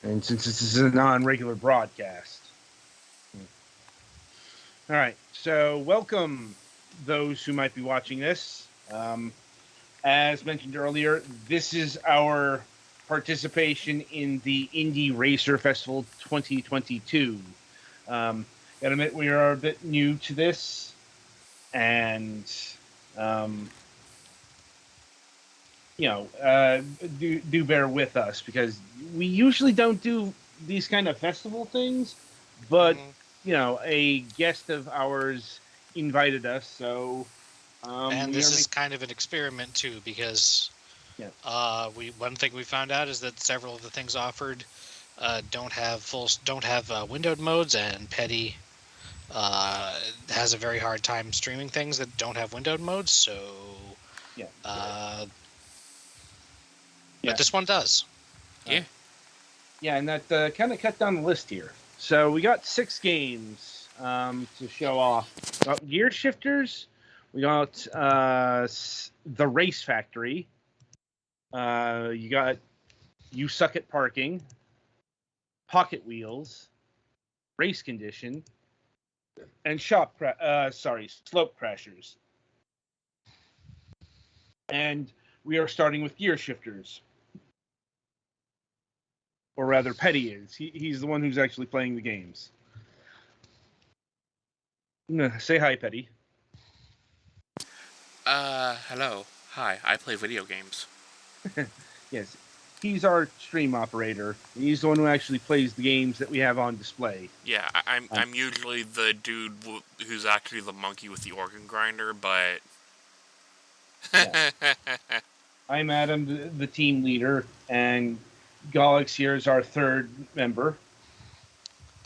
And since this is a non-regular broadcast. All right, so welcome those who might be watching this. As mentioned earlier, this is our participation in the Indie Racer Festival 2022. Gotta admit, we are a bit new to this, and do bear with us because we usually don't do these kind of festival things, but a guest of ours invited us, so and this is kind of an experiment too, because one thing we found out is that several of the things offered don't have windowed modes, and Petty has a very hard time streaming things that don't have windowed modes. So but this one does. And that kind of cut down the list here. So we got 6 games to show off. Gear Shifters. We got The Race Factory. You got You Suck at Parking. Pocket Wheels. Race Condition. And Slope Crashers. And we are starting with Gear Shifters. Or rather, Petty is. He's the one who's actually playing the games. Say hi, Petty. Hello. Hi, I play video games. Yes. He's our stream operator. He's the one who actually plays the games that we have on display. Yeah, I'm usually the dude who's actually the monkey with the organ grinder, but... I'm Adam, the team leader, and Golix here is our 3rd member.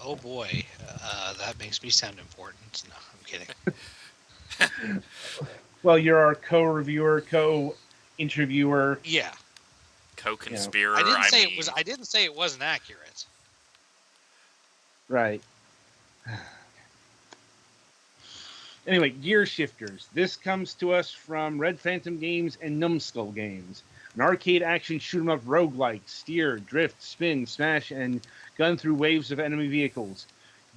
Oh boy, that makes me sound important. No, I'm kidding. Well, you're our co-reviewer, co-interviewer. Yeah. Co-conspirator. I didn't say it wasn't accurate. Right. Anyway, Gear Shifters. This comes to us from Red Phantom Games and Numbskull Games. An arcade action shoot-'em-up roguelike. Steer, drift, spin, smash, and gun through waves of enemy vehicles.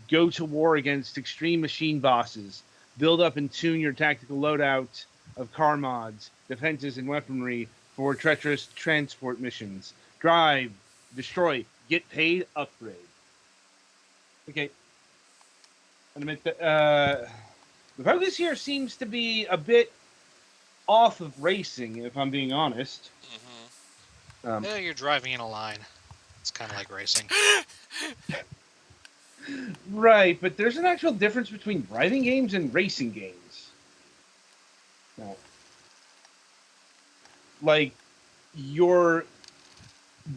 Go to war against extreme machine bosses. Build up and tune your tactical loadout of car mods, defenses, and weaponry for treacherous transport missions. Drive, destroy, get paid, upgrade. Okay. I admit that the focus here seems to be a bit off of racing, if I'm being honest. Yeah, you're driving in a line. It's kind of like racing. Right, but there's an actual difference between driving games and racing games. No. Like, your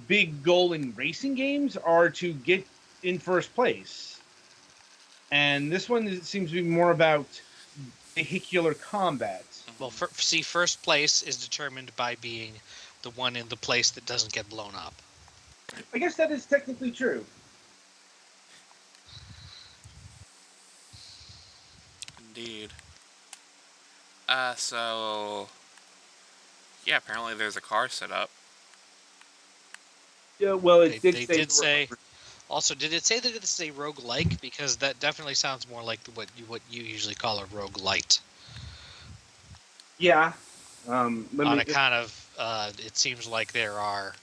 big goal in racing games are to get in first place. And this one seems to be more about vehicular combat. Well, first place is determined by being the one in the place that doesn't get blown up. I guess that is technically true. Indeed. So... Yeah, apparently there's a car set up. Yeah, well, they did say... Also, did it say that it's a roguelike? Because that definitely sounds more like what you usually call a roguelite. Yeah. It seems like there are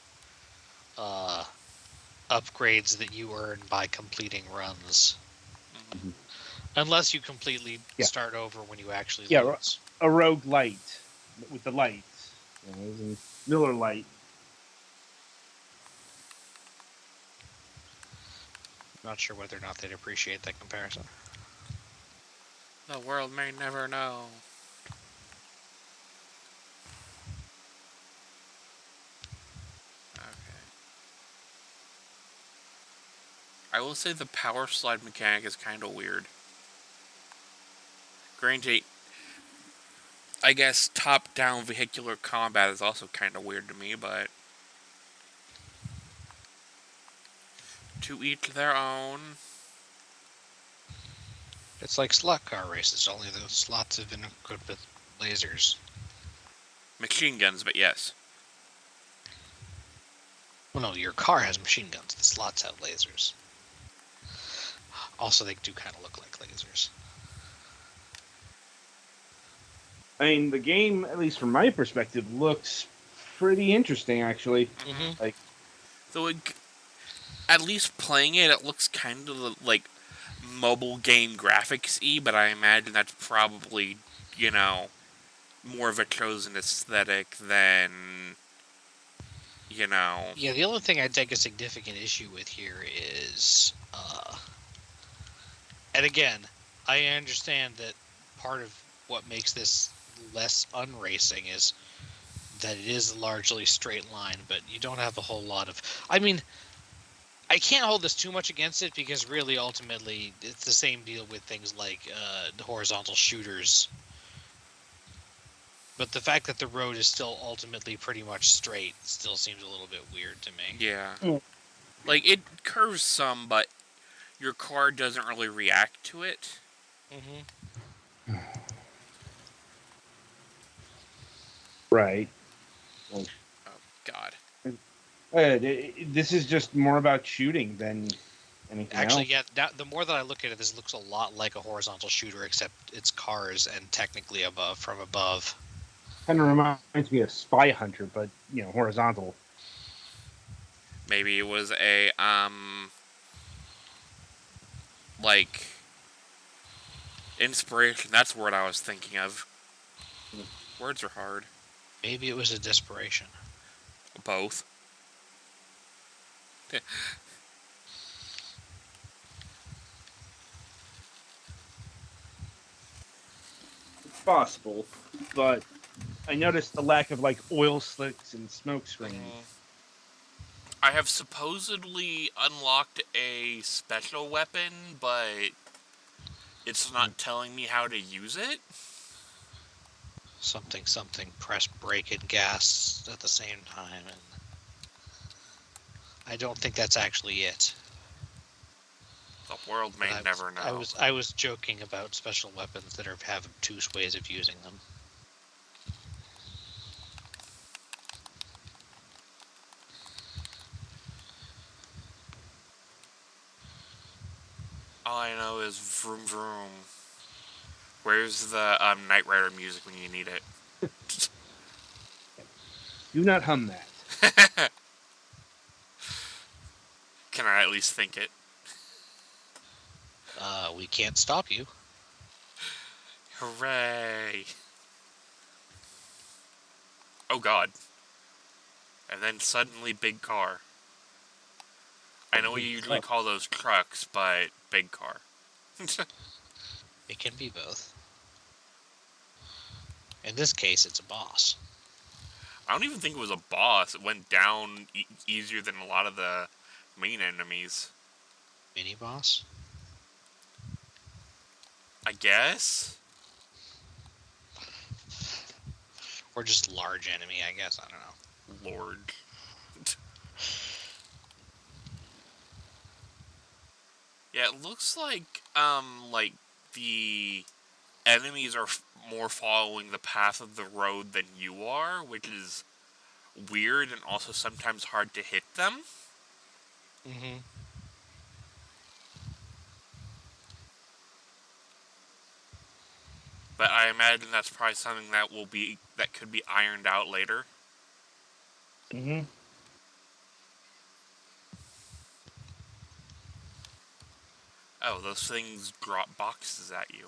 upgrades that you earn by completing runs. Mm-hmm. Unless you completely start over when you actually lose. A roguelite with the lights. Miller Lite. Not sure whether or not they'd appreciate that comparison. The world may never know. Okay. I will say the power slide mechanic is kind of weird. Granted, I guess top-down vehicular combat is also kind of weird to me, but... To each their own. It's like slot car races, only the slots have been equipped with lasers. Machine guns, but yes. Well, no, your car has machine guns. The slots have lasers. Also, they do kind of look like lasers. I mean, the game, at least from my perspective, looks pretty interesting, actually. Mm-hmm. Like, so at least playing it, it looks kind of like mobile game graphics-y, but I imagine that's probably, more of a chosen aesthetic than, Yeah, the only thing I take a significant issue with here is, and again, I understand that part of what makes this less unracing is that it is largely straight line, but you don't have a whole lot of. I mean, I can't hold this too much against it because really, ultimately, it's the same deal with things like the horizontal shooters. But the fact that the road is still ultimately pretty much straight still seems a little bit weird to me. Yeah. Mm. Like, it curves some, but your car doesn't really react to it. Mm-hmm. right. Oh, God. This is just more about shooting than anything Actually, else. yeah. Now, the more that I look at it, this looks a lot like a horizontal shooter, except it's cars and technically from above. Kind of reminds me of Spy Hunter, but horizontal. Maybe it was a, like, inspiration. That's the word I was thinking of. Words are hard. Maybe it was a desperation. Both. It's possible, but I noticed the lack of like oil slicks and smoke screens. I have supposedly unlocked a special weapon, but it's not telling me how to use it. Something, press brake and gas at the same time, and I don't think that's actually it. The world may never know. I was joking about special weapons that have obtuse ways of using them. All I know is vroom vroom. Where's the Knight Rider music when you need it? Do not hum that. Can I at least think it? We can't stop you. Hooray! Oh God. And then suddenly big car. I know we usually call those trucks, but big car. It can be both. In this case, it's a boss. I don't even think it was a boss. It went down easier than a lot of the main enemies. Mini boss? I guess? Or just large enemy, I guess. I don't know. Lord. Yeah, it looks like the enemies are more following the path of the road than you are, which is weird and also sometimes hard to hit them. Mm-hmm. But I imagine that's probably something that could be ironed out later. Mm-hmm. Oh, those things drop boxes at you.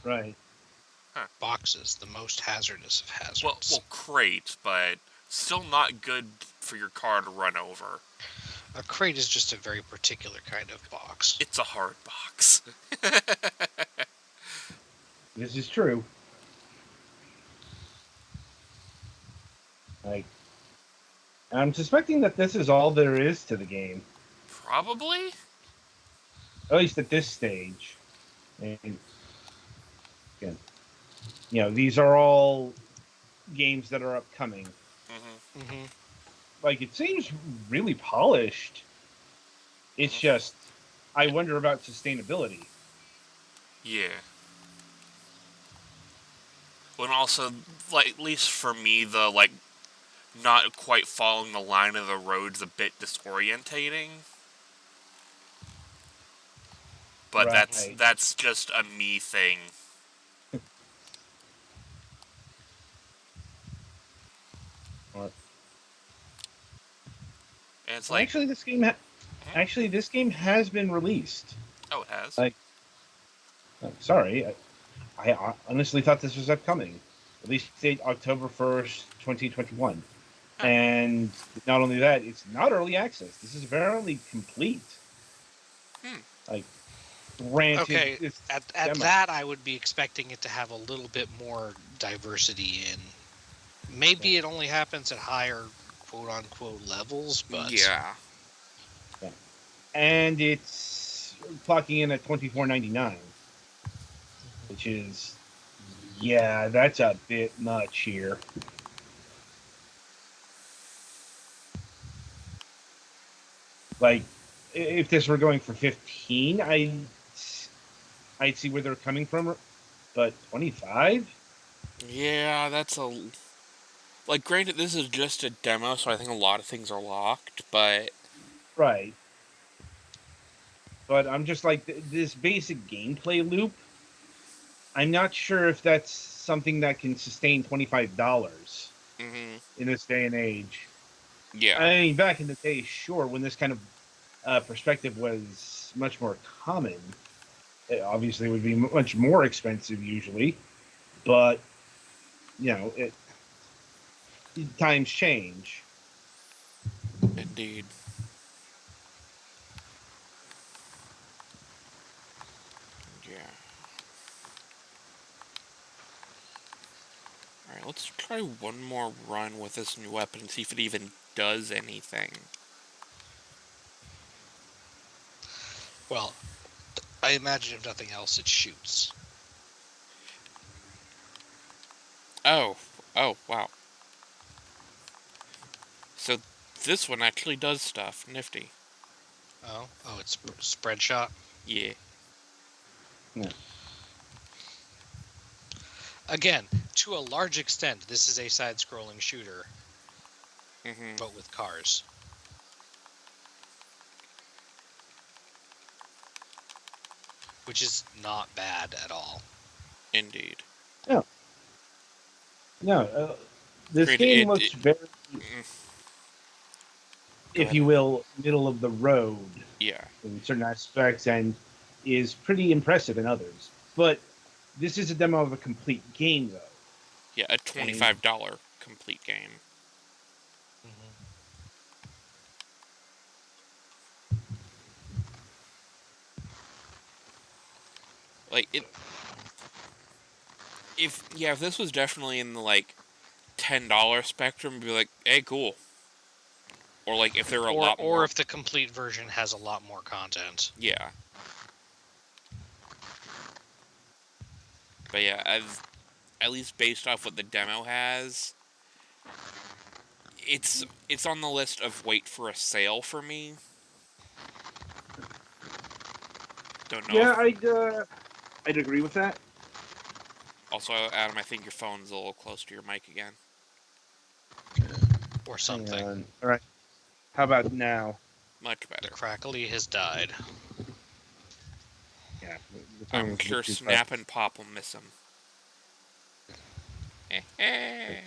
Right. Huh. Boxes, the most hazardous of hazards. Well, crates, but still not good for your car to run over. A crate is just a very particular kind of box. It's a hard box. This is true. Like, I'm suspecting that this is all there is to the game. Probably? At least at this stage. And again, these are all games that are upcoming. Mm-hmm. Mm-hmm. Like, it seems really polished. It's just, I wonder about sustainability. Yeah. Well, and also, like, at least for me, the not quite following the line of the road's a bit disorientating. But right. that's just a me thing. Or, And it's well, like, actually this game has been released. oh, it has. Like, sorry, I honestly thought this was upcoming. Release date October 1st, 2021. Huh. And not only that, it's not early access. This is apparently complete. Like, granted, Okay, it's at demo. that I would be expecting it to have a little bit more diversity in. Maybe it only happens at higher quote-unquote levels, but... Yeah. And it's clocking in at $24.99, which is, yeah, that's a bit much here. Like, if this were going for 15, I'd see where they're coming from, but 25? Yeah, that's a... Like, granted, this is just a demo, so I think a lot of things are locked, but... Right. But I'm just like, this basic gameplay loop, I'm not sure if that's something that can sustain $25 in this day and age. Yeah. I mean, back in the day, sure, when this kind of perspective was much more common, it obviously would be much more expensive usually, but, you know, times change. Indeed. Yeah. Alright, let's try one more run with this new weapon and see if it even does anything. Well, I imagine if nothing else, it shoots. Oh, wow. So this one actually does stuff. Nifty. Oh, it's spread shot? Yeah. Again, to a large extent, this is a side-scrolling shooter, but with cars. Which is not bad at all. Indeed. No, this game looks very, if you will, middle of the road. Yeah. In certain aspects, and is pretty impressive in others. But this is a demo of a complete game, though. Yeah, a $25 complete game. Like, if this was definitely in the, like, $10 spectrum, be like, hey, cool. Or, like, if there were a lot more... Or if the complete version has a lot more content. Yeah. But yeah, at least based off what the demo has, it's on the list of wait for a sale for me. Don't know. Yeah, I'd agree with that. Also, Adam, I think your phone's a little close to your mic again. Or something. All right. How about now? Much better. The crackly has died. Yeah. I'm sure Snap and Pop will miss him. I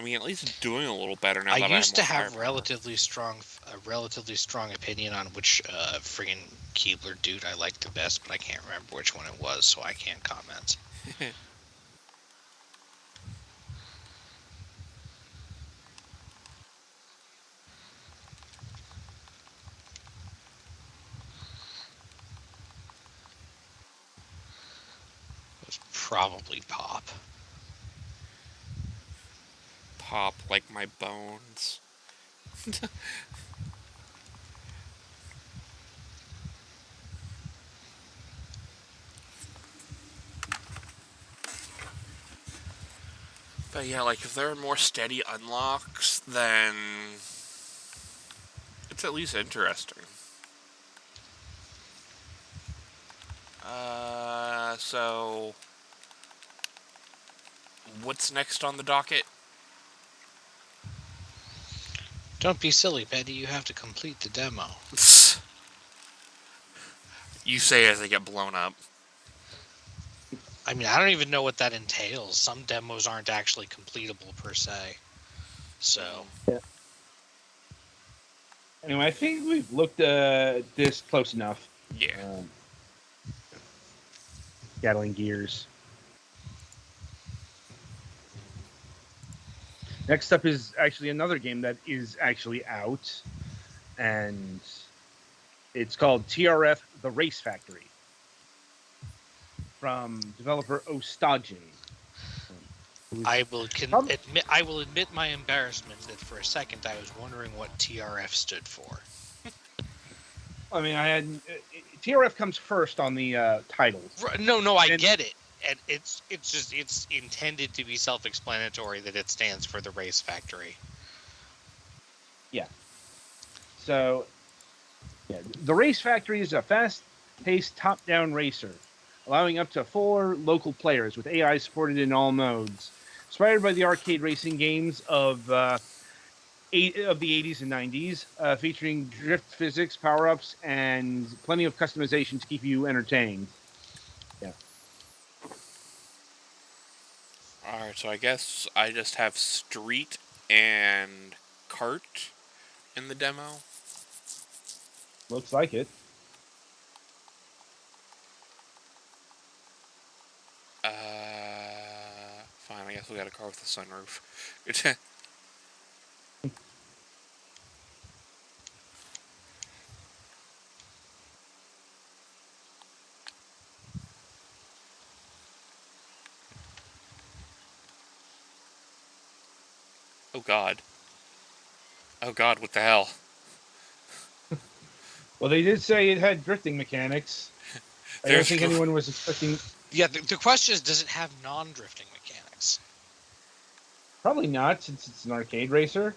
mean, at least doing a little better now. I that used to I have a relatively strong opinion on which friggin' Keebler dude I liked the best, but I can't remember which one it was, so I can't comment. It was probably Pop. Pop like my bones. But yeah, like, if there are more steady unlocks, then it's at least interesting. So what's next on the docket? Don't be silly, Petty. You have to complete the demo. You say as they get blown up. I mean, I don't even know what that entails. Some demos aren't actually completable per se. So. Yeah. Anyway, I think we've looked at this close enough. Yeah. Gathering gears. Next up is actually another game that is actually out, and it's called TRF: The Race Factory from developer Ostage. I will admit my embarrassment that for a second I was wondering what TRF stood for. I mean, TRF comes first on the titles. No, I get it, and it's intended to be self-explanatory that it stands for the Race Factory. Yeah. So, the Race Factory is a fast-paced, top-down racer, allowing up to 4 local players with AI supported in all modes. Inspired by the arcade racing games of the 80s and 90s, featuring drift physics, power-ups, and plenty of customization to keep you entertained. Yeah. Alright, so I guess I just have street and kart in the demo. Looks like it. Fine, I guess we got a car with a sunroof. Oh god. Oh god, what the hell? Well, they did say it had drifting mechanics. I don't think anyone was expecting... Yeah, the question is, does it have non-drifting mechanics? Probably not, since it's an arcade racer.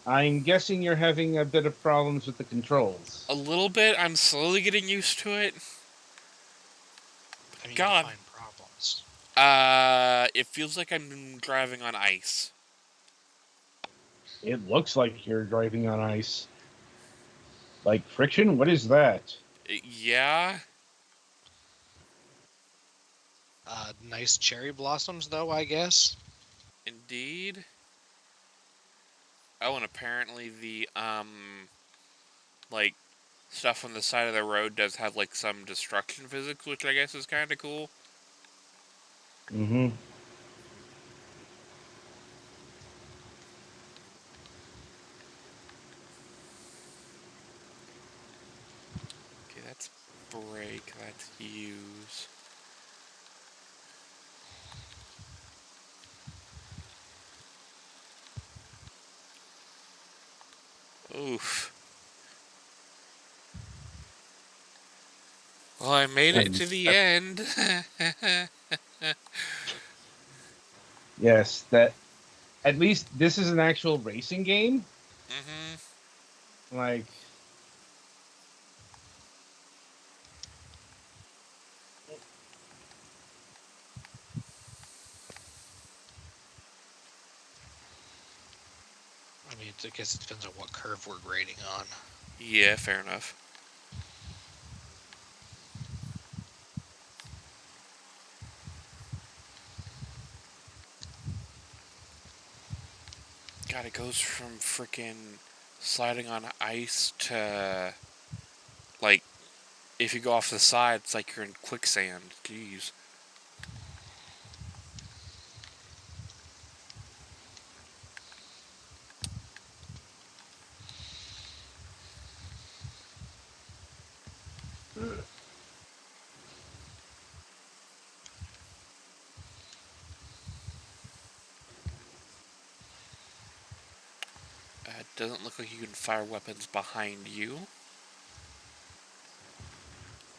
I'm guessing you're having a bit of problems with the controls. A little bit. I'm slowly getting used to it. I mean, God. define problems. It feels like I'm driving on ice. It looks like you're driving on ice. Like friction? What is that? Yeah. Nice cherry blossoms, though, I guess. Indeed. Oh, and apparently the, like, stuff on the side of the road does have, like, some destruction physics, which I guess is kind of cool. Mm-hmm. Okay, that's brake, that's use. Oof. Well, I made it to the end. Yes, that... At least this is an actual racing game. Mm-hmm. Like... I mean, I guess it depends on what curve we're grading on. Yeah, fair enough. God, it goes from freaking sliding on ice to, like, if you go off the side, it's like you're in quicksand. Jeez. It doesn't look like you can fire weapons behind you.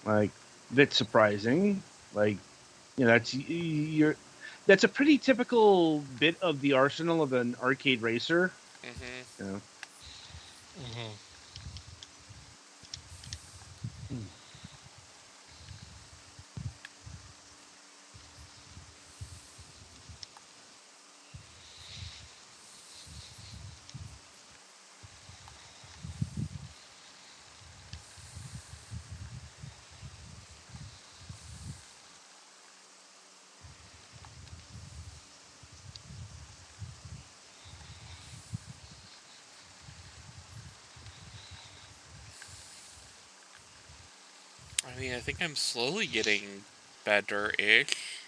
Like, bit surprising. Like, you know, that's a pretty typical bit of the arsenal of an arcade racer. Mm-hmm. You know? Mm-hmm. I mean, I think I'm slowly getting better-ish.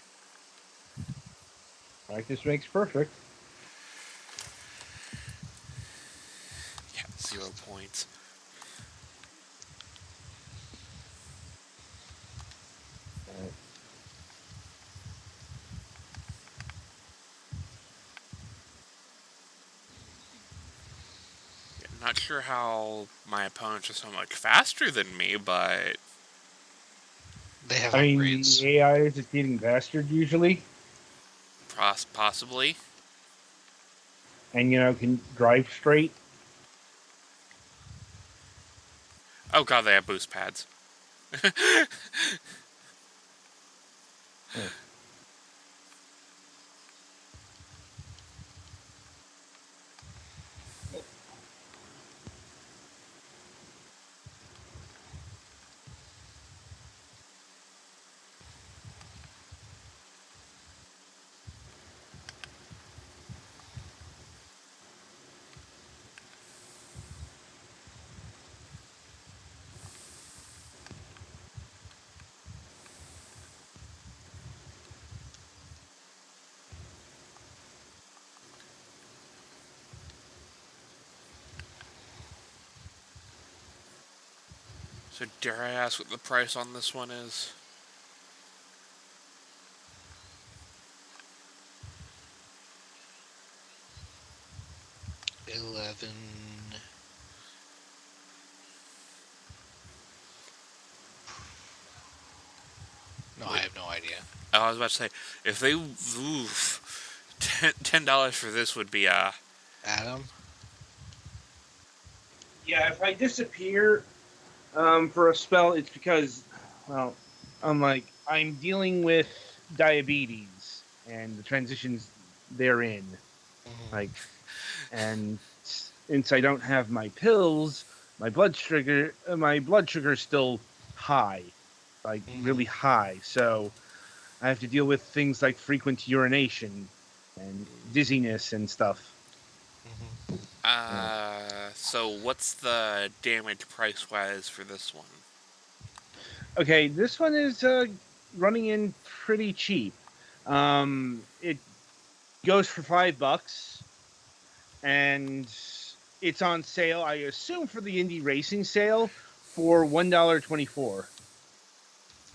Practice makes perfect. Yeah, 0 points. Yeah, not sure how my opponents are so much faster than me, but They have I mean, upgrades. the AI is a getting bastard usually, possibly. and can drive straight. Oh god, they have boost pads. Oh. So dare I ask what the price on this one is? 11. No, I have no idea. I was about to say, if they $10 for this would be Adam? Yeah, if I disappear for a spell, it's because, well, I'm dealing with diabetes and the transitions therein. Mm-hmm. Like, and since I don't have my pills, my blood sugar is still high, like Mm-hmm. really high. So I have to deal with things like frequent urination and dizziness and stuff. Mm-hmm. Yeah. so what's the damage price-wise for this one? Okay, this one is running in pretty cheap. It goes for $5, and it's on sale. I assume for the indie racing sale for $1.24.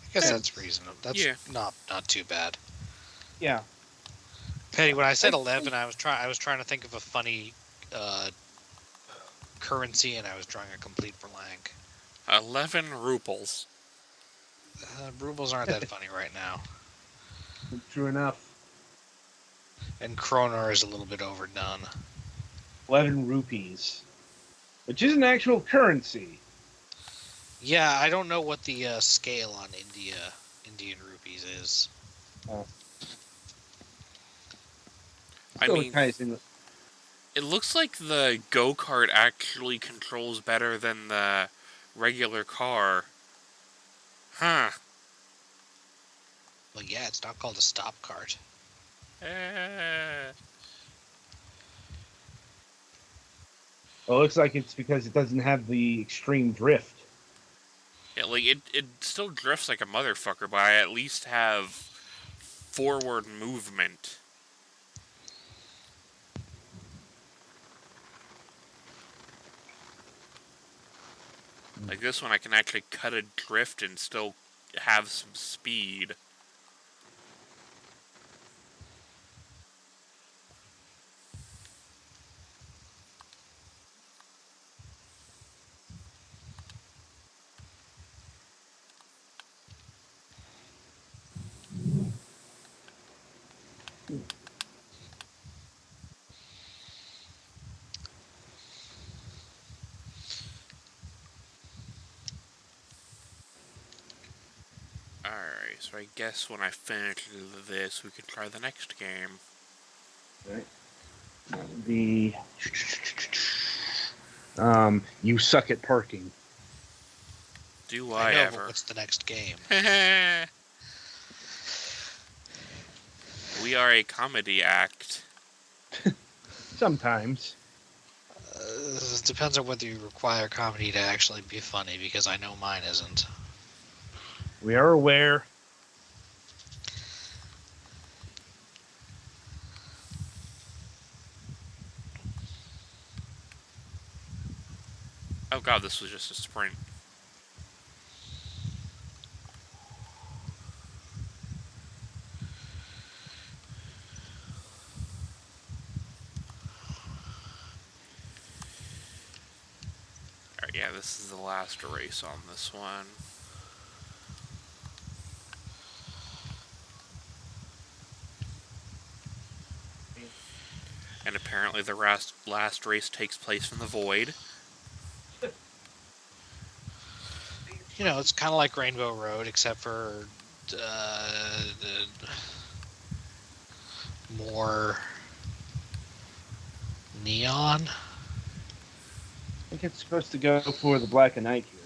I guess Eh, that's reasonable. That's yeah. not too bad. Yeah, Petty, when I said I 11, I was trying to think of a funny currency, and I was drawing a complete blank. 11 rubles. Rubles aren't that funny right now, true enough. and kroner is a little bit overdone. 11 rupees, which is an actual currency. Yeah, I don't know what the scale on Indian rupees is. Uh, I Still mean, kind of in. it looks like the go-kart actually controls better than the regular car. Huh. Well, yeah, it's not called a stop cart. Eh. Well, it looks like it's because it doesn't have the extreme drift. Yeah, like it still drifts like a motherfucker, but I at least have forward movement. Like this one, I can actually cut a drift and still have some speed. Alright, so I guess when I finish this, we can try the next game. Right. You suck at parking. Do I know, ever? but what's the next game? We are a comedy act. Sometimes. Depends on whether you require comedy to actually be funny, because I know mine isn't. We are aware. Oh god, this was just a sprint. Alright, yeah, this is the last race on this one. And apparently the last race takes place in the void. You know, it's kind of like Rainbow Road, except for more neon. I think it's supposed to go for the black and white here.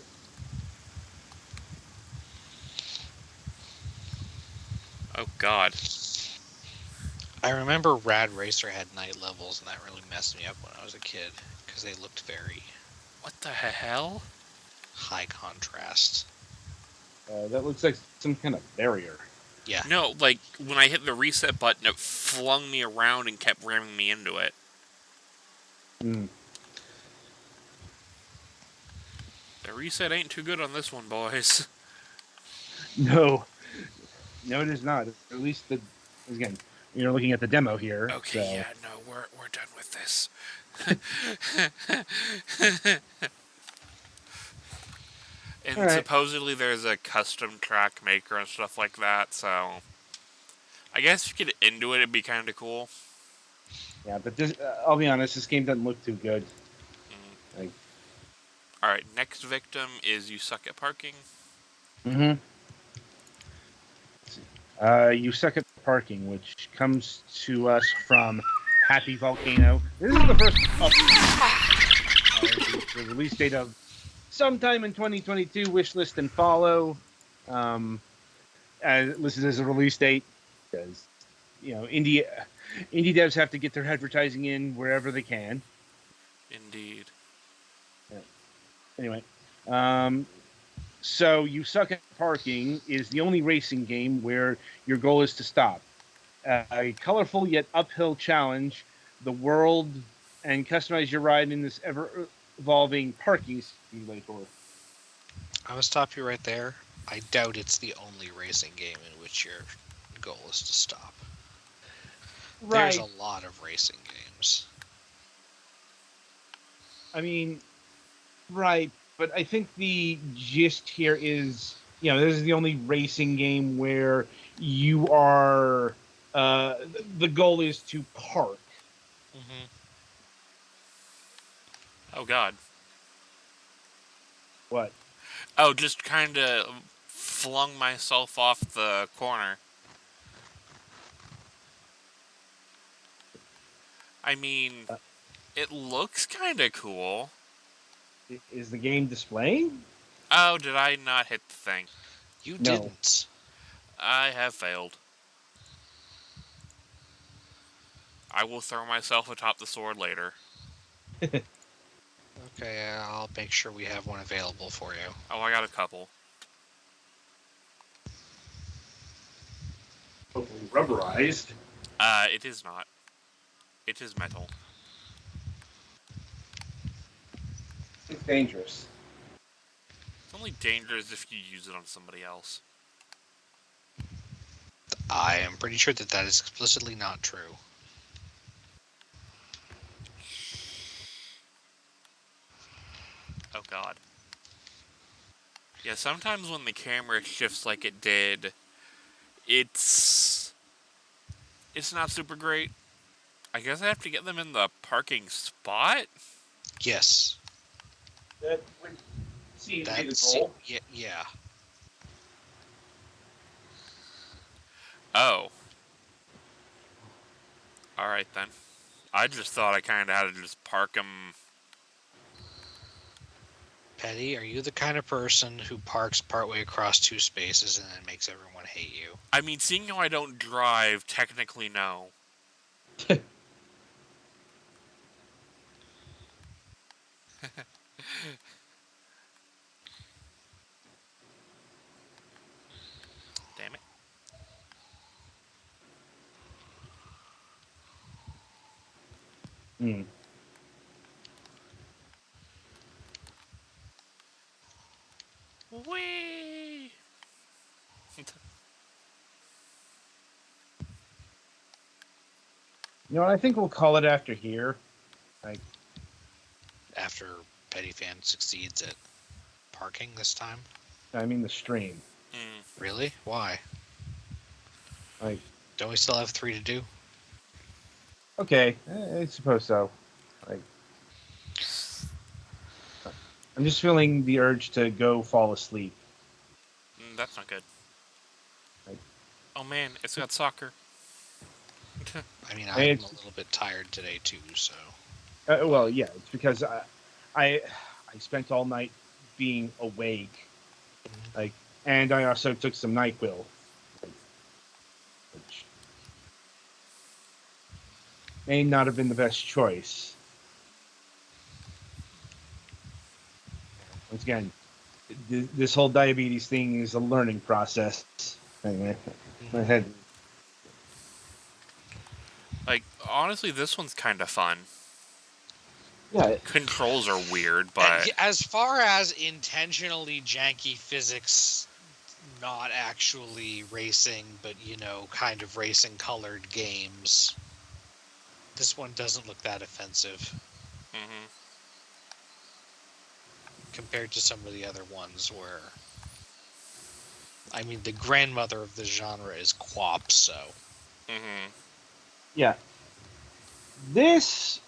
Oh god. I remember Rad Racer had night levels, and that really messed me up when I was a kid, because they looked very... What the hell? High contrast. That looks like some kind of barrier. Yeah. No, like, when I hit the reset button, it flung me around and kept ramming me into it. Mm. The reset ain't too good on this one, boys. No, it is not. At least again, you're looking at the demo here. Okay, so. yeah, no, we're done with this. And right. Supposedly there's a custom track maker and stuff like that, so I guess if you get into it, it'd be kind of cool. Yeah, but this, I'll be honest, this game doesn't look too good. Like, all right, next victim is you suck at parking. You suck at parking, which comes to us from Happy Volcano. This is the first the release date of sometime in 2022. Wishlist and follow. Listed as a release date because indie devs have to get their advertising in wherever they can. Indeed. Yeah. Anyway, so You Suck at Parking is the only racing game where your goal is to stop. A colorful yet uphill challenge the world and customize your ride in this ever-evolving parking simulator. I will stop you right there. I doubt it's the only racing game in which your goal is to stop. Right. There's a lot of racing games. I mean, right, but I think the gist here is, this is the only racing game where you are, the goal is to park. Mm-hmm. Oh god. What? Oh, just kind of flung myself off the corner. I mean, it looks kind of cool. Is the game displaying? Oh, did I not hit the thing? You didn't. I have failed. I will throw myself atop the sword later. Okay, I'll make sure we have one available for you. Oh, I got a couple. Hopefully rubberized. It is not. It is metal. It's dangerous. It's only dangerous if you use it on somebody else. I am pretty sure that is explicitly not true. Oh god. Yeah, sometimes when the camera shifts like it did, it's not super great. I guess I have to get them in the parking spot? Yes. That would seem to be the goal. Yeah. Oh. Alright then. I just thought I kind of had to just park them. Petty, are you the kind of person who parks partway across two spaces and then makes everyone hate you? I mean, seeing how I don't drive, technically no. Damn it. Hmm. Whee! You know, I think we'll call it after here. Like, After Petty Fan succeeds at parking this time? I mean the stream. Really? Why? Like, Don't we still have 3 to do? okay, I suppose so. Like, I'm just feeling the urge to go fall asleep. That's not good. Like, Oh man, it's got soccer. I mean, I'm a little bit tired today too, so. Well, yeah, it's because I spent all night being awake, like, and I also took some NyQuil, which may not have been the best choice. Once again, this whole diabetes thing is a learning process. Anyway, my head. Like, honestly, this one's kind of fun. Yeah. Controls are weird, but As far as intentionally janky physics, not actually racing, but, you know, kind of racing colored games, this one doesn't look that offensive. Compared to some of the other ones where, I mean, the grandmother of the genre is QWOP, so. Yeah. This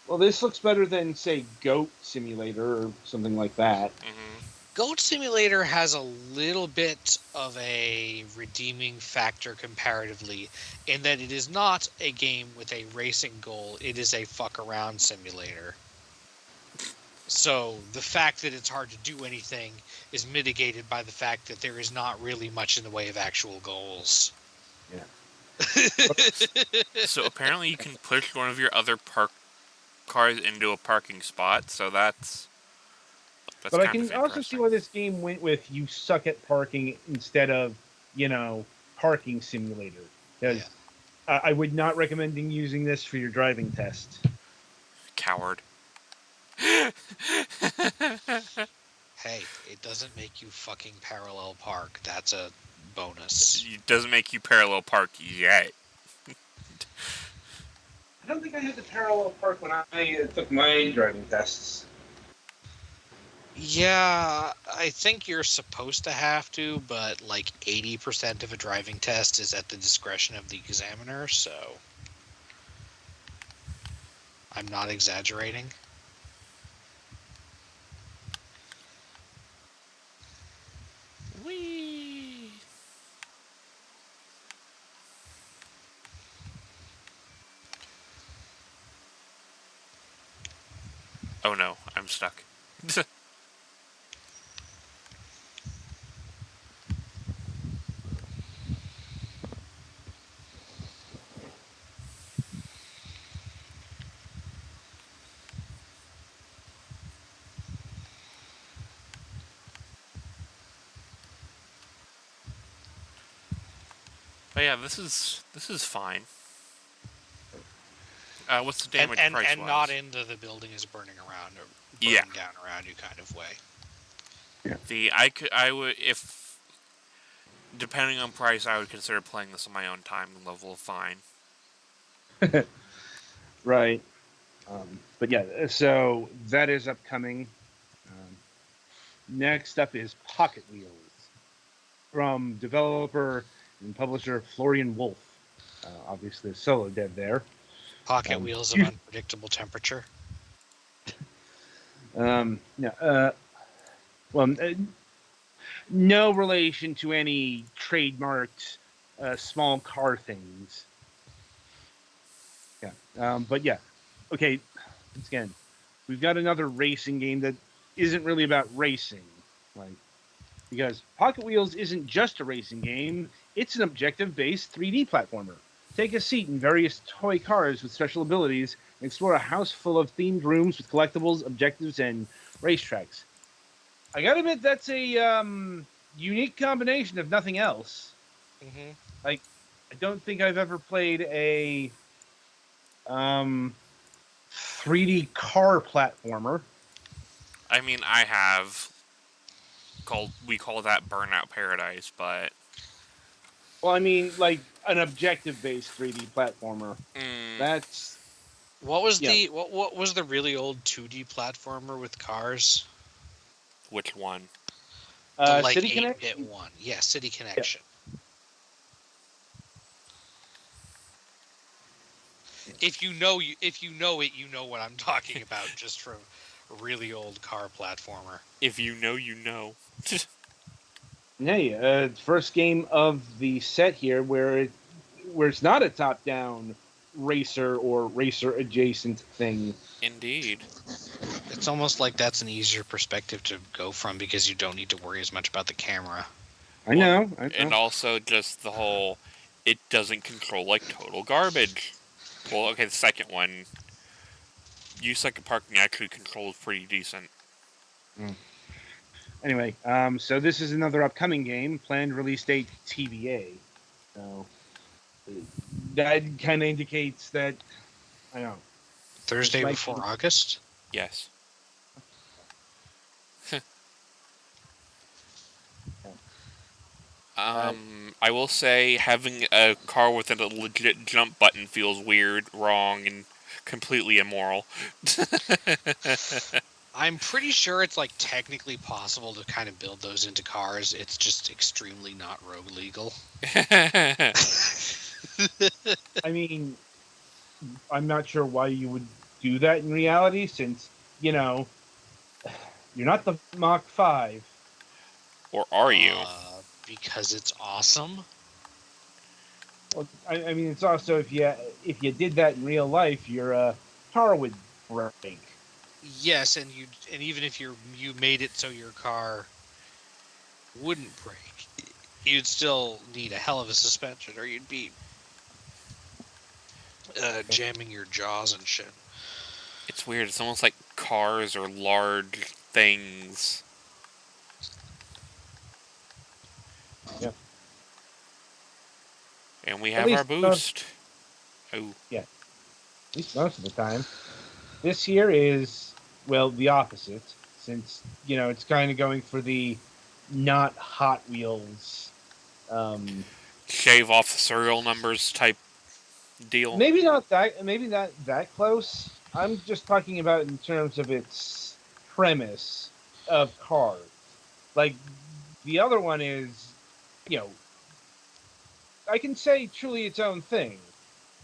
looks better than, say, Goat Simulator or something like that. Goat Simulator has a little bit of a redeeming factor comparatively in that it is not a game with a racing goal. It is a fuck around simulator. So the fact that it's hard to do anything is mitigated by the fact that there is not really much in the way of actual goals. Yeah. So apparently you can push one of your other park cars into a parking spot, so that's but I kind of can also see interesting. why this game went with you suck at parking instead of, you know, parking simulator. Because I would not recommend using this for your driving test. Coward. Hey, it doesn't make you fucking parallel park. That's a bonus. It doesn't make you parallel park yet. I don't think I had to parallel park when I took my driving tests. Yeah, I think you're supposed to have to, but like 80% of a driving test is at the discretion of the examiner, so I'm not exaggerating. Whee! Oh no, I'm stuck. But yeah, this is fine. What's the damage price? And not into the building is burning around or burning down around you kind of way. Yeah. I would, if depending on price, I would consider playing this on my own time level of fine. Right. But yeah, so that is upcoming. Next up is Pocket Wheels from developer and publisher Florian Wolf. Obviously, a solo dev there. Pocket wheels of unpredictable temperature. Yeah. Well, no relation to any trademarked small car things. Yeah. But yeah. Okay. Once again, we've got another racing game that isn't really about racing. Like, because Pocket Wheels isn't just a racing game, it's an objective-based 3D platformer. Take a seat in various toy cars with special abilities and explore a house full of themed rooms with collectibles, objectives, and racetracks. I gotta admit, that's a unique combination of nothing else. Mm-hmm. Like, I don't think I've ever played a 3D car platformer. I mean, I have we call that Burnout Paradise, but Well, I mean, like an objective-based 3D platformer. mm, That's What was yeah. what was the really old 2D platformer with cars? which one? The like City 8-bit Connection. one. Yeah, City Yeah. Connection. If you know it, you know what I'm talking about just from a really old car platformer. If you know, you know. Hey, first game of the set here where it's not a top-down racer or racer adjacent thing. Indeed. It's almost like that's an easier perspective to go from because you don't need to worry as much about the camera. I know. And also just the whole, it doesn't control like total garbage. Well, okay, the second one, Use Like a Parking actually controls pretty decent. Anyway, so this is another upcoming game, planned release date TBA. So that kind of indicates that I don't know. Thursday before August? Yes. I will say having a car with a legit jump button feels weird, wrong, and completely immoral. I'm pretty sure it's like technically possible to kind of build those into cars. It's just extremely not rogue legal. I mean, I'm not sure why you would do that in reality, since you're not the Mach 5. Or are you? Because it's awesome. Well, I mean, it's also if you did that in real life, your car would break. Yes, and even if you made it so your car wouldn't break, you'd still need a hell of a suspension, or you'd be jamming your jaws and shit. It's weird. It's almost like cars are large things. Yep. And we have our boost. Yeah. At least most of the time. This here is, well, the opposite, since, it's kind of going for the not Hot Wheels. Shave off the serial numbers type deal. Maybe not that close. I'm just talking about in terms of its premise of cars. Like, the other one is, I can say truly its own thing.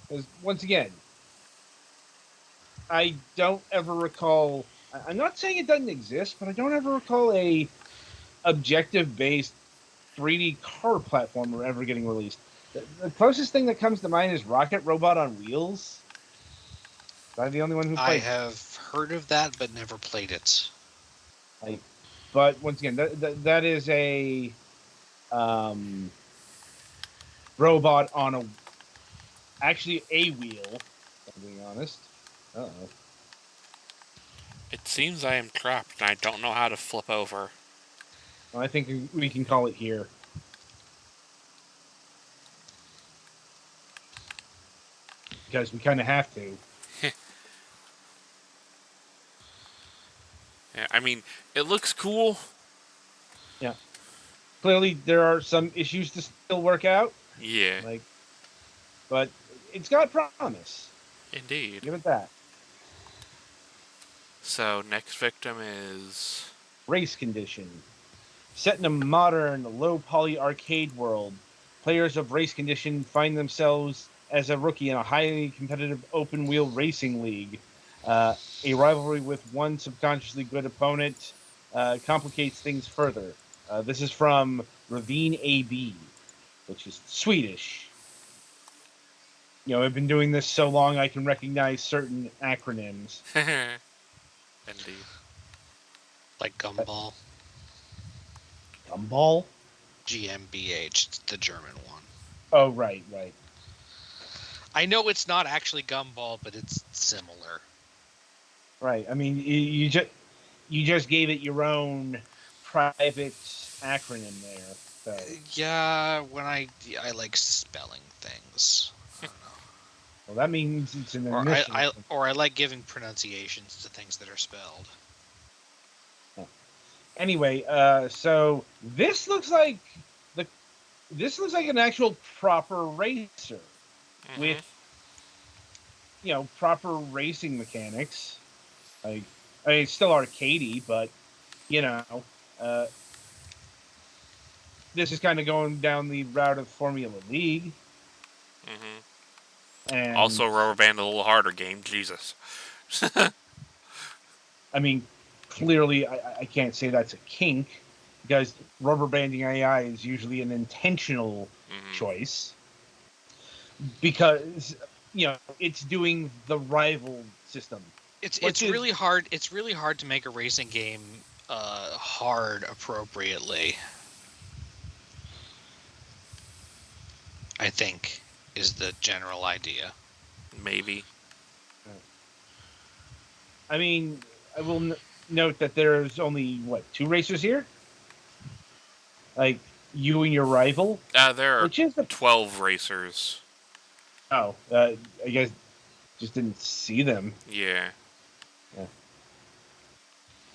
Because, once again, I don't ever recall. I'm not saying it doesn't exist, but I don't ever recall a objective-based 3D car platformer ever getting released. The closest thing that comes to mind is Rocket Robot on Wheels. Am I the only one who played? I have heard of that, but never played it. But once again, that is a robot on actually a wheel. If I'm being honest. Uh-oh. It seems I am trapped and I don't know how to flip over. Well, I think we can call it here. Because we kind of have to. Yeah, I mean, it looks cool. Yeah. Clearly, there are some issues to still work out. Yeah. But it's got promise. Indeed. Give it that. So, next victim is Race Condition. Set in a modern, low-poly arcade world, players of Race Condition find themselves as a rookie in a highly competitive open-wheel racing league. A rivalry with one subconsciously good opponent complicates things further. This is from Ravine AB. which is Swedish. I've been doing this so long I can recognize certain acronyms. Indeed. Like Gumball. Gumball? GmbH, it's the German one. Oh, right. I know it's not actually Gumball, but it's similar. Right. I mean, you just gave it your own private acronym there. So. Yeah, when I like spelling things. I don't know. Well, that means it's an initial. Or I like giving pronunciations to things that are spelled. Anyway, so this looks like an actual proper racer with proper racing mechanics. Like, I mean, it's still arcadey, but this is kind of going down the route of Formula League. And also, rubber band a little harder game. Jesus. I mean, clearly, I can't say that's a kink, because rubber banding AI is usually an intentional choice, because it's doing the rival system. It's really hard. It's really hard to make a racing game hard appropriately. I think is the general idea. Maybe. I mean, I will note that there's only 2 racers here. Like you and your rival. There are 12 racers. Oh, I guess just didn't see them. Yeah.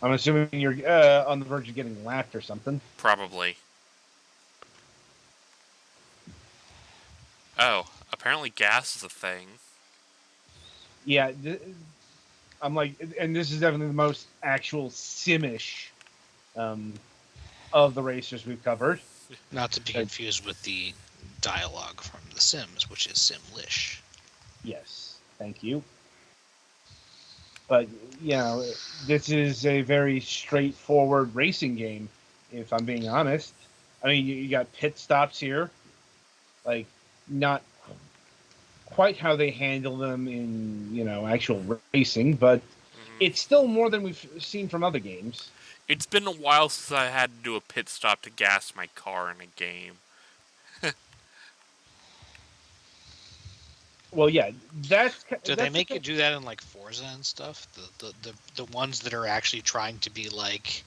I'm assuming you're on the verge of getting lapped or something. Probably. Oh, apparently gas is a thing. Yeah, I'm like, and this is definitely the most actual Simish of the racers we've covered. Not to be confused with the dialogue from The Sims, which is Simlish. Yes, thank you. But, this is a very straightforward racing game, if I'm being honest. I mean, you got pit stops here. Like, not quite how they handle them in, actual racing, but it's still more than we've seen from other games. It's been a while since I had to do a pit stop to gas my car in a game. Well, yeah, Do they make you do that in like Forza and stuff? The ones that are actually trying to be like,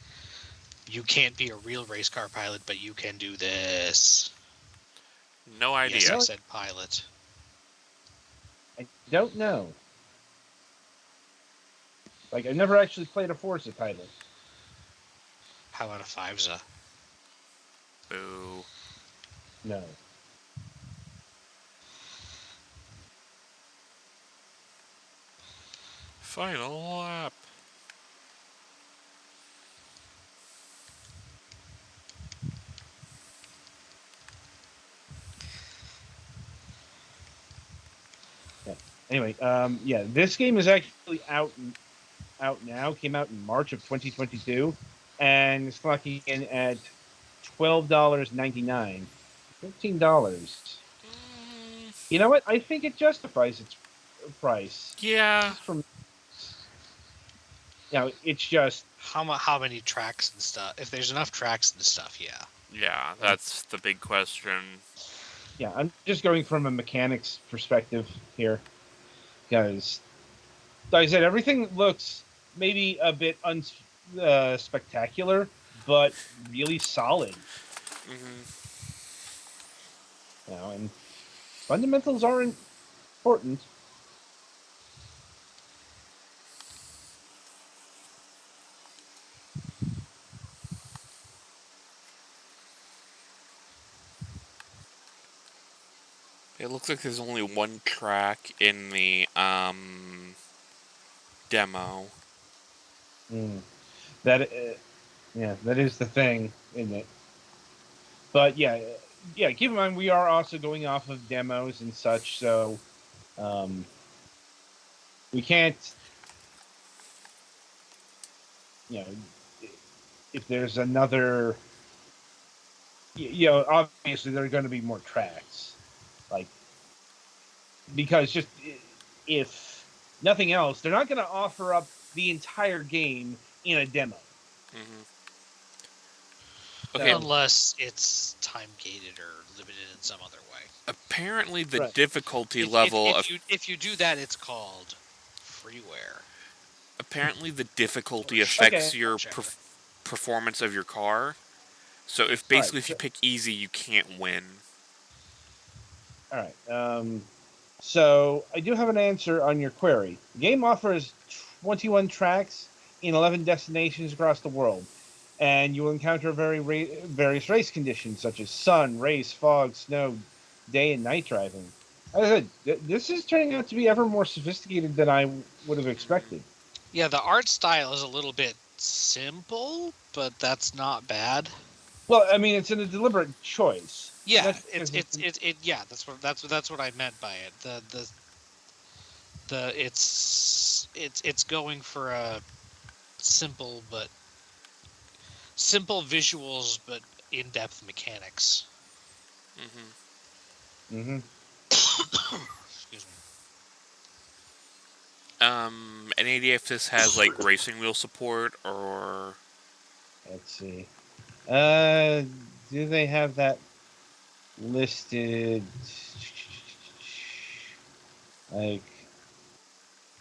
you can't be a real race car pilot, but you can do this. No idea. Yes, I said pilot. I don't know. Like, I've never actually played a Forza title. How about a Fivesa? Boo. No. Final lap. Yeah. Anyway, this game is actually out now. Came out in March of 2022, and it's clocking in at $12.99, $13. You know what? I think it justifies its price. Yeah. It's just how many tracks and stuff. If there's enough tracks and stuff, yeah. Yeah, that's the big question. Yeah, I'm just going from a mechanics perspective here, because, like I said, everything looks maybe a bit spectacular, but really solid. And fundamentals are important. It looks like there's only one track in the demo. That is the thing, isn't it? But yeah, keep in mind we are also going off of demos and such, so we can't, if there's another obviously there are going to be more tracks, like because just if nothing else, they're not going to offer up the entire game in a demo. Mm-hmm. Okay. Unless it's time gated or limited in some other way. Apparently, the difficulty level if you do that, it's called freeware. Apparently, the difficulty affects your performance of your car. So if you pick easy, you can't win. All right. So I do have an answer on your query. The game offers 21 tracks in 11 destinations across the world, and you will encounter various race conditions such as sun, race, fog, snow, day and night driving. As I said, this is turning out to be ever more sophisticated than I would have expected. Yeah, the art style is a little bit simple, but that's not bad. Well, I mean, it's a deliberate choice. Yeah, that's what I meant by it. It's going for a simple visuals but in-depth mechanics. Mm-hmm. Excuse me. Any idea if this has like racing wheel support or? Let's see. Do they have that listed? Like,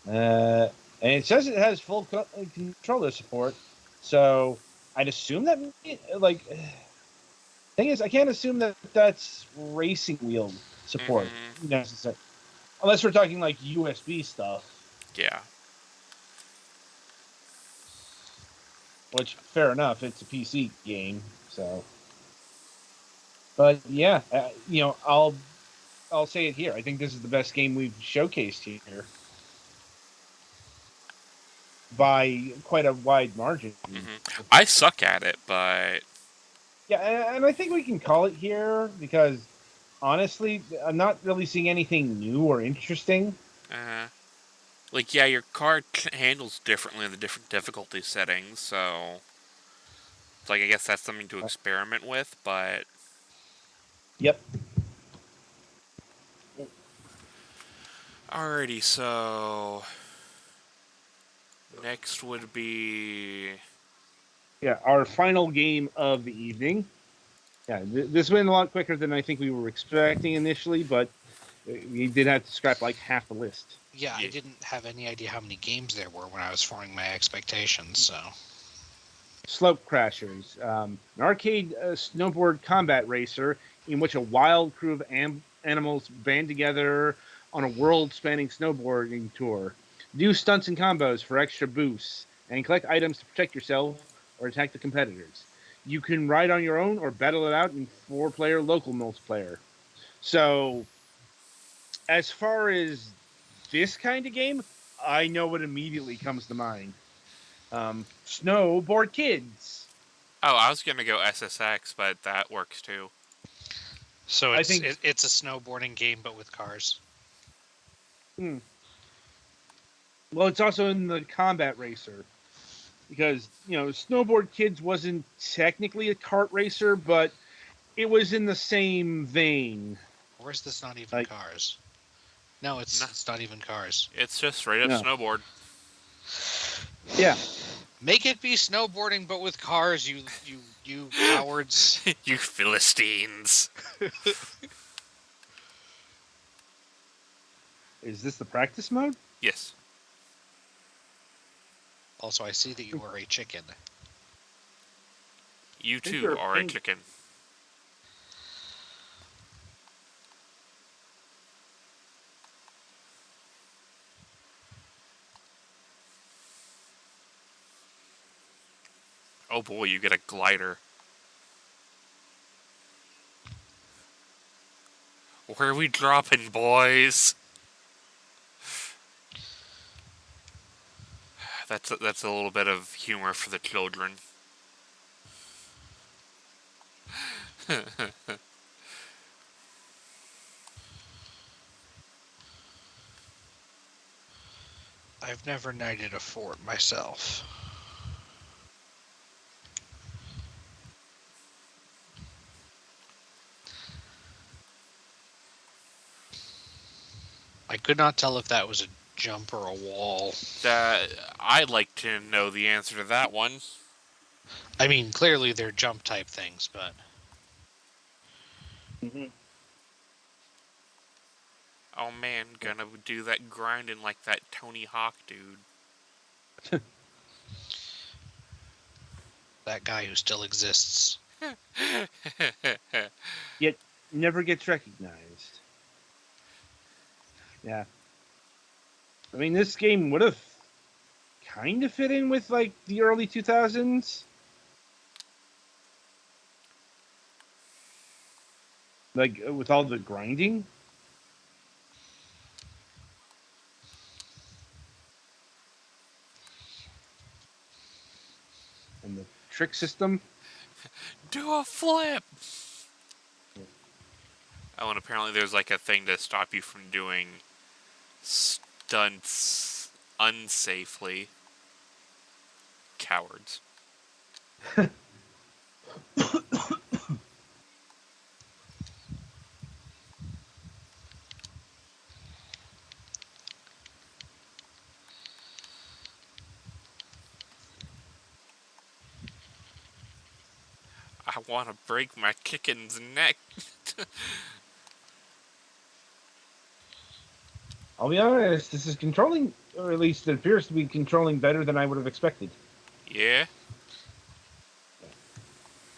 and it says it has full controller support. So I'd assume that, like, thing is, I can't assume that that's racing wheel support necessarily, unless we're talking like USB stuff. Yeah. Which, fair enough, it's a PC game, so. But yeah, I'll say it here. I think this is the best game we've showcased here by quite a wide margin. Mm-hmm. I suck at it, but yeah, and I think we can call it here because honestly, I'm not really seeing anything new or interesting. Like, yeah, your car handles differently in the different difficulty settings, so like I guess that's something to experiment with, but Yep. Alrighty, so next would be our final game of the evening. Yeah, this went a lot quicker than I think we were expecting initially, but we did have to scrap like half the list. Yeah, I didn't have any idea how many games there were when I was forming my expectations, so. Slope Crashers, an arcade snowboard combat racer in which a wild crew of animals band together on a world-spanning snowboarding tour. Do stunts and combos for extra boosts, and collect items to protect yourself or attack the competitors. You can ride on your own or battle it out in 4-player local multiplayer. So, as far as this kind of game, I know what immediately comes to mind. Snowboard Kids. Oh, I was gonna go SSX, but that works too. So it's a snowboarding game, but with cars. Well, it's also in the Combat Racer because Snowboard Kids wasn't technically a kart racer, but it was in the same vein. Or is this not even cars? No, it's not even cars. It's just straight up snowboard. Yeah. Make it be snowboarding, but with cars, you cowards. You Philistines. Is this the practice mode? Yes. Also, I see that you are a chicken. You too are a chicken. Oh boy, you get a glider. Where are we dropping, boys? That's a little bit of humor for the children. I've never knighted a fort myself. I could not tell if that was a jump or a wall. I'd like to know the answer to that one. I mean, clearly they're jump type things, but... Mm-hmm. Oh man, gonna do that grinding like that Tony Hawk dude. That guy who still exists. Yet never gets recognized. Yeah. I mean, this game would have kind of fit in with, like, the early 2000s. Like, with all the grinding. And the trick system. Do a flip! Oh, and apparently there's like a thing to stop you from doing stunts unsafely. Cowards. I want to break my chicken's neck. I'll be honest, this is controlling, or at least it appears to be controlling better than I would have expected. Yeah?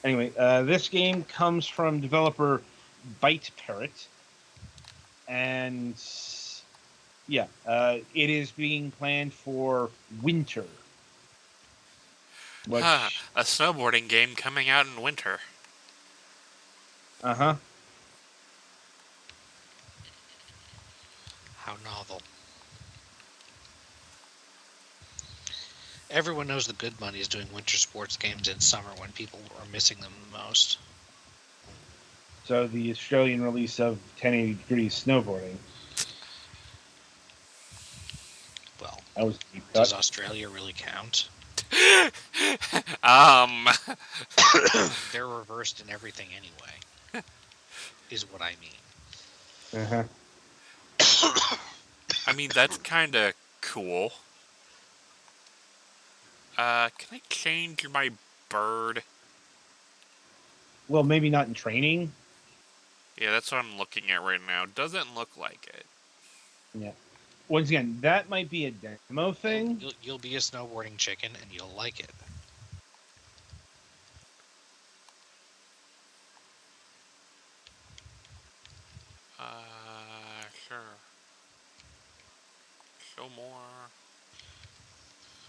Anyway, this game comes from developer Byte Parrot. And yeah, it is being planned for winter. Which, A snowboarding game coming out in winter. Uh-huh. How novel. Everyone knows the good money is doing winter sports games in summer when people are missing them the most. So the Australian release of 1080 Degrees Snowboarding. Well, that was deep cut. Does Australia really count? They're reversed in everything anyway, is what I mean. Uh-huh. I mean, that's kind of cool. Can I change my bird? Well, maybe not in training. Yeah, that's what I'm looking at right now. Doesn't look like it. Yeah. Once again, that might be a demo thing. You'll be a snowboarding chicken and you'll like it. Sure. Show more.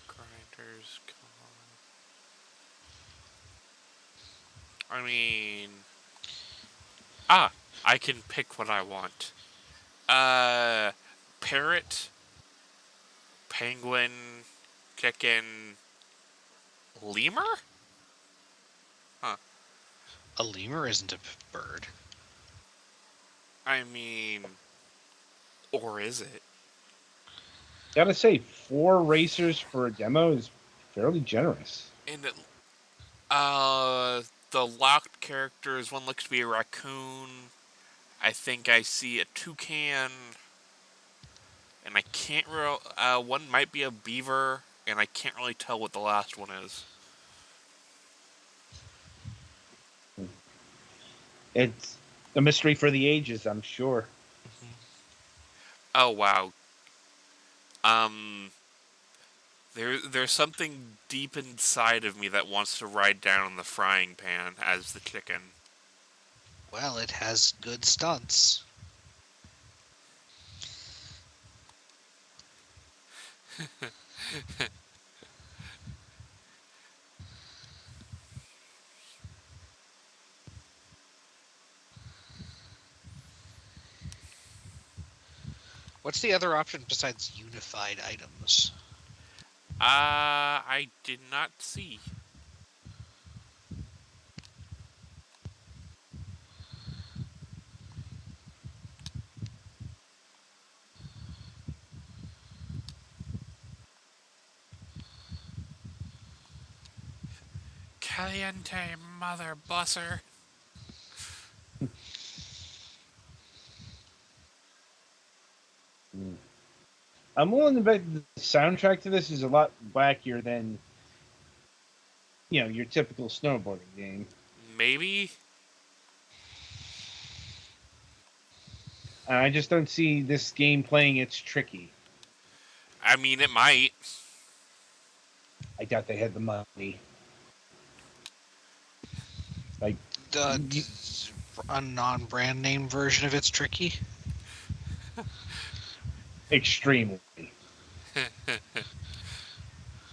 Grinders, come on. I mean... I can pick what I want. Parrot, penguin, chicken, lemur? Huh. A lemur isn't a bird. I mean... Or is it? Gotta say, 4 racers for a demo is fairly generous. And the locked characters, one looks to be a raccoon. I think I see a toucan. And I can't really... one might be a beaver, and I can't really tell what the last one is. It's a mystery for the ages, I'm sure. Oh, wow. There's something deep inside of me that wants to ride down in the frying pan as the chicken. Well, it has good stunts. What's the other option besides unified items? I did not see. Caliente mother busser. I'm willing to bet the soundtrack to this is a lot wackier than, your typical snowboarding game. Maybe. I just don't see this game playing it's tricky. I mean, it might. I doubt they had the money. Like a non-brand name version of it's tricky. Extremely.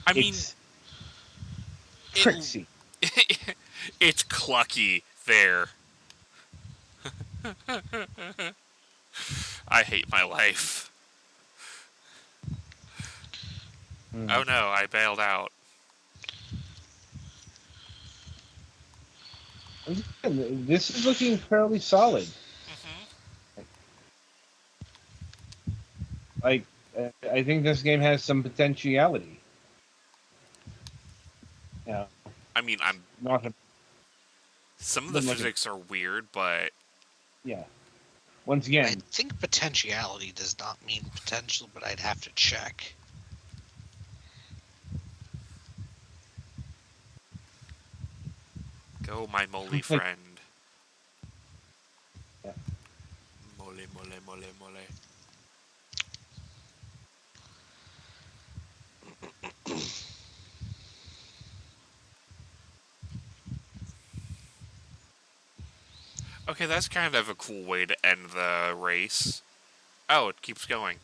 I mean, it's tricksy. It's clucky there. I hate my life. Oh no, I bailed out. This is looking fairly solid. Like, I think this game has some potentiality. Yeah. I mean, I'm not. Some of the physics are weird, but yeah. Once again, I think potentiality does not mean potential, but I'd have to check. Go, my moly friend. Yeah. Mole, mole, mole, mole. Okay, that's kind of a cool way to end the race. Oh, it keeps going.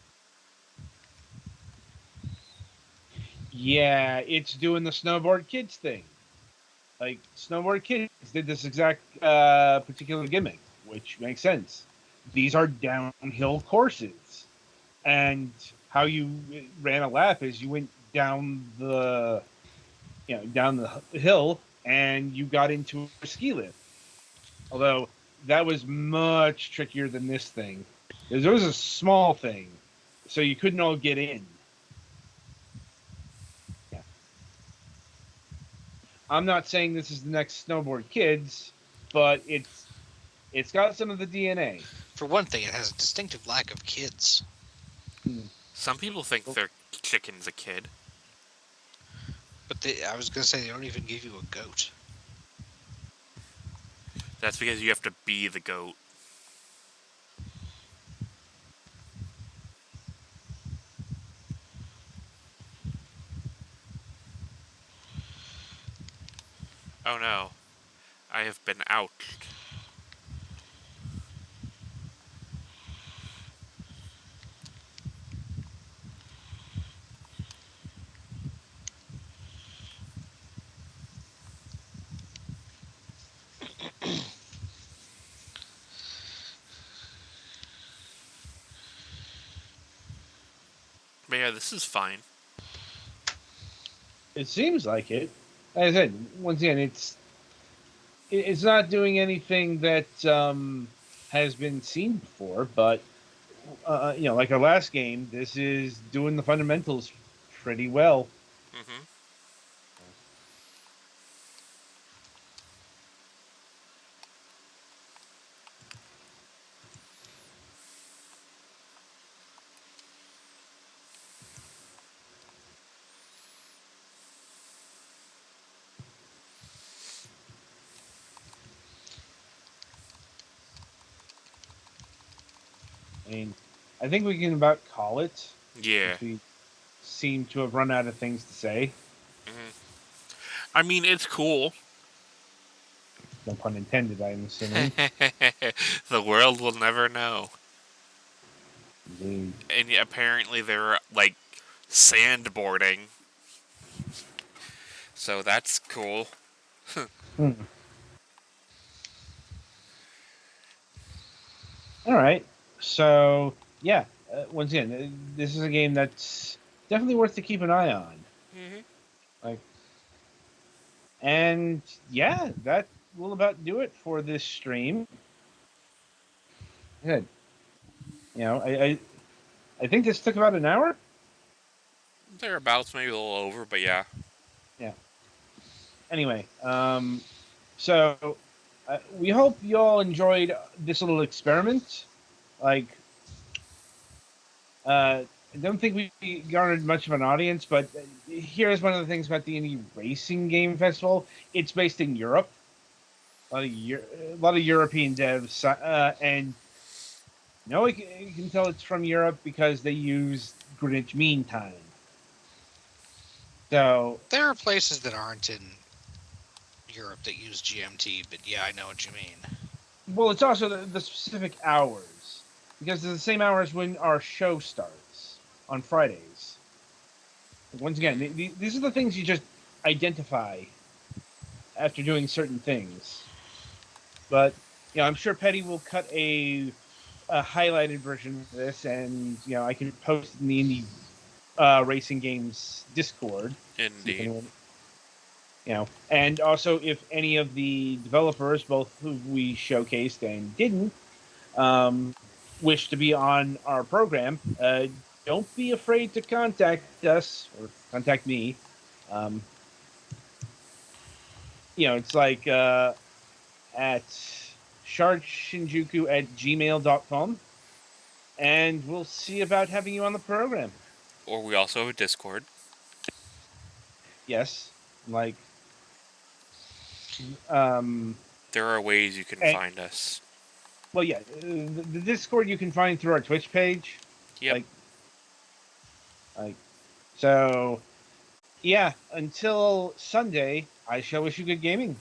Yeah, it's doing the Snowboard Kids thing. Like, Snowboard Kids did this exact particular gimmick, which makes sense. These are downhill courses. And how you ran a lap is you went down the hill and you got into a ski lift. Although that was much trickier than this thing. Because it was a small thing, so you couldn't all get in. Yeah. I'm not saying this is the next Snowboard Kids, but it's got some of the DNA. For one thing, it has a distinctive lack of kids. Some people think their chicken's a kid. But I was going to say, they don't even give you a goat. That's because you have to be the goat. Oh no. I have been ouched. But yeah, this is fine. It seems like it. As I said, once again, it's not doing anything that has been seen before, but like our last game, this is doing the fundamentals pretty well. Mm-hmm. I mean, I think we can about call it. Yeah. We seem to have run out of things to say. Mm-hmm. I mean, it's cool. No pun intended, I'm assuming. The world will never know. Indeed. And apparently they're, like, sandboarding. So that's cool. All right. So, yeah. Once again, this is a game that's definitely worth to keep an eye on. Mm-hmm. And yeah, that will about do it for this stream. Good. I think this took about an hour. Thereabouts, maybe a little over, but yeah. Yeah. Anyway, so we hope you all enjoyed this little experiment. I don't think we garnered much of an audience, but here's one of the things about the Indie Racing Game Festival. It's based in Europe. A lot of European devs, and you can tell it's from Europe because they use Greenwich Mean Time. So there are places that aren't in Europe that use GMT, but yeah, I know what you mean. Well, it's also the specific hours, because it's the same hours when our show starts on Fridays. Once again, these are the things you just identify after doing certain things. But I'm sure Petty will cut a highlighted version of this, and I can post it in the Indie Racing Games Discord. See if Indeed. anyone, and also if any of the developers, both who we showcased and didn't, wish to be on our program, don't be afraid to contact us or contact me. It's like at shardshinjuku@gmail.com, and we'll see about having you on the program. Or we also have a Discord. Yes, like there are ways you can find us. Well, yeah, the Discord you can find through our Twitch page. Yep. So, yeah. Until Sunday, I shall wish you good gaming.